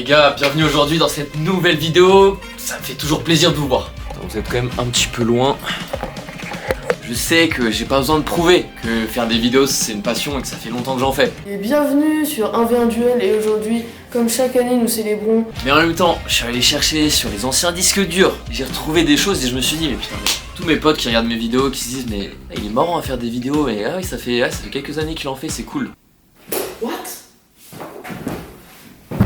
Les gars, bienvenue aujourd'hui dans cette nouvelle vidéo. Ça me fait toujours plaisir de vous voir. Vous êtes quand même un petit peu loin. Je sais que j'ai pas besoin de prouver que faire des vidéos c'est une passion et que ça fait longtemps que j'en fais. Et bienvenue sur 1v1 duel et aujourd'hui, comme chaque année, nous célébrons. Mais en même temps, je suis allé chercher sur les anciens disques durs. J'ai retrouvé des choses et je me suis dit, mais putain, mais tous mes potes qui regardent mes vidéos, qui se disent, mais il est marrant à faire des vidéos, mais ah oui, ça fait quelques années qu'il en fait, c'est cool. What?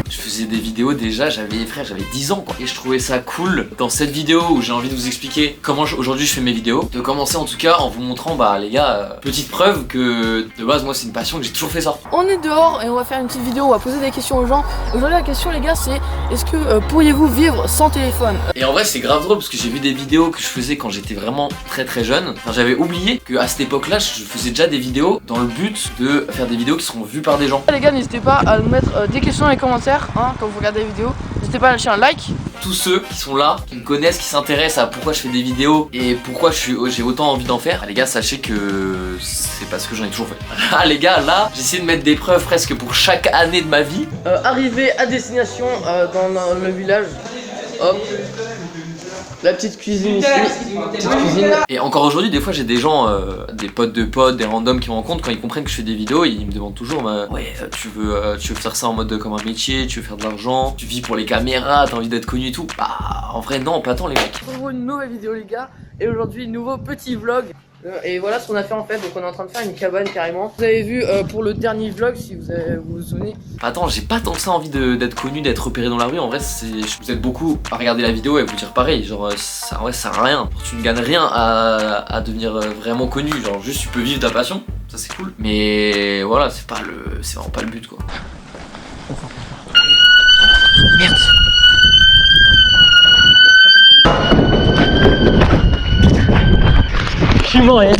Je faisais des vidéos déjà, j'avais 10 ans quoi. Et je trouvais ça cool dans cette vidéo où j'ai envie de vous expliquer comment aujourd'hui je fais mes vidéos. De commencer en tout cas en vous montrant, bah les gars, petite preuve que de base moi c'est une passion, que j'ai toujours fait ça. On est dehors et on va faire une petite vidéo, on va poser des questions aux gens. Aujourd'hui la question les gars c'est, est-ce que pourriez-vous vivre sans téléphone? Et en vrai c'est grave drôle parce que j'ai vu des vidéos que je faisais quand j'étais vraiment très jeune. Enfin j'avais oublié qu'à cette époque là je faisais déjà des vidéos dans le but de faire des vidéos qui seront vues par des gens. Les gars n'hésitez pas à nous mettre des questions dans les commentaires hein, quand vous regardez la vidéo. N'hésitez pas à lâcher un like. Tous ceux qui sont là, qui me connaissent, qui s'intéressent à pourquoi je fais des vidéos et pourquoi j'ai autant envie d'en faire, les gars sachez que c'est parce que j'en ai toujours fait. Ah les gars là, j'essaie de mettre des preuves presque pour chaque année de ma vie. Arrivé à destination dans le village. Hop. La petite cuisine ici. Petite cuisine. Et encore aujourd'hui, des fois j'ai des gens, des potes de potes, des randoms qui me rencontrent quand ils comprennent que je fais des vidéos, ils me demandent toujours ouais, tu veux faire ça en mode comme un métier, tu veux faire de l'argent, tu vis pour les caméras, t'as envie d'être connu et tout. Bah en vrai non, pas tant les mecs. On retrouve une nouvelle vidéo les gars. Et aujourd'hui nouveau petit vlog. Et voilà ce qu'on a fait en fait, donc on est en train de faire une cabane carrément. Vous avez vu pour le dernier vlog si vous vous souvenez. Attends, j'ai pas tant que ça envie d'être connu, d'être repéré dans la rue. En vrai, vous êtes beaucoup à regarder la vidéo et vous dire pareil. Genre, ça, ouais, ça sert à rien. Tu ne gagnes rien à devenir vraiment connu. Genre, juste tu peux vivre ta passion, ça c'est cool. Mais voilà, c'est vraiment pas le but quoi. Merde. Je suis mort, là. Et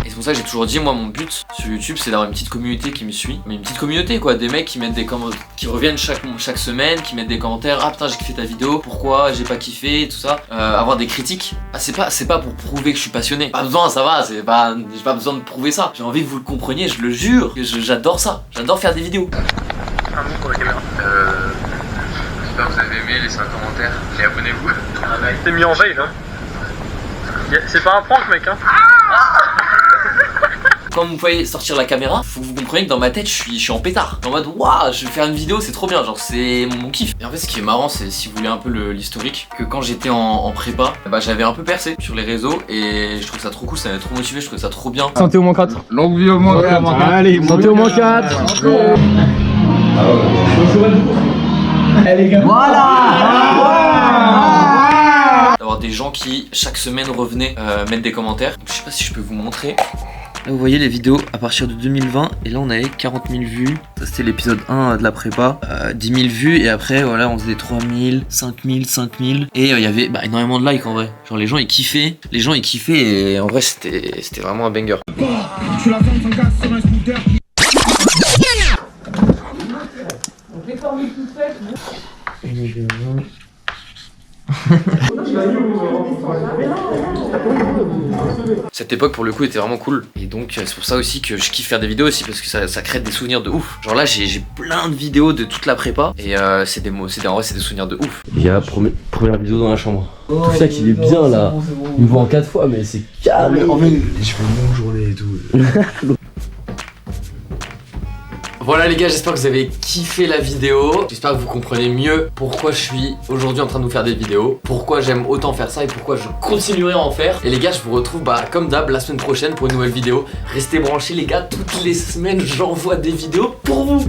c'est pour ça que j'ai toujours dit, moi mon but sur YouTube c'est d'avoir une petite communauté qui me suit. Mais une petite communauté quoi, des mecs qui mettent des commentaires, qui reviennent chaque semaine, qui mettent des commentaires. Ah putain j'ai kiffé ta vidéo, pourquoi j'ai pas kiffé, tout ça. Avoir des critiques. Ah, c'est pas pour prouver que je suis passionné. Pas besoin, ça va, j'ai pas besoin de prouver ça. J'ai envie que vous le compreniez, je le jure. J'adore ça, j'adore faire des vidéos. Un mot pour la caméra. J'espère que vous avez aimé, laissez un commentaire et abonnez-vous. T'es mis en veille là. C'est pas un prank mec hein. Quand vous pouvez sortir la caméra, faut que vous compreniez que dans ma tête je suis en pétard. En mode waouh, je vais faire une vidéo, c'est trop bien, genre c'est mon kiff. Et en fait ce qui est marrant c'est, si vous voulez un peu l'historique, que quand j'étais en prépa, bah j'avais un peu percé sur les réseaux et je trouve ça trop cool, ça m'avait trop motivé, je trouvais ça trop bien. Santé au moins 4. Longue vie au moins 4. Allez, santé au moins 4. D'avoir des gens qui chaque semaine revenaient mettre des commentaires. Donc, je sais pas si je peux vous montrer. Là vous voyez les vidéos à partir de 2020 et là on avait 40 000 vues. Ça c'était l'épisode 1 de la prépa. 10 000 vues et après voilà on faisait 3 000, 5 000, 5 000. Et il y avait énormément de likes en vrai. Genre les gens ils kiffaient. Et en vrai c'était vraiment un banger. Cette époque pour le coup était vraiment cool et donc c'est pour ça aussi que je kiffe faire des vidéos aussi parce que ça crée des souvenirs de ouf. Genre là j'ai plein de vidéos de toute la prépa et en vrai c'est des souvenirs de ouf. Il y a première vidéo dans la chambre. Tout ça qu'il est bien là. Il me voit en 4 fois mais c'est carré. En fait, je fais une longue journée et tout. Voilà les gars, j'espère que vous avez kiffé la vidéo. J'espère que vous comprenez mieux pourquoi je suis aujourd'hui en train de vous faire des vidéos, pourquoi j'aime autant faire ça et pourquoi je continuerai à en faire. Et les gars, je vous retrouve comme d'hab la semaine prochaine pour une nouvelle vidéo. Restez branchés les gars, toutes les semaines j'envoie des vidéos pour vous.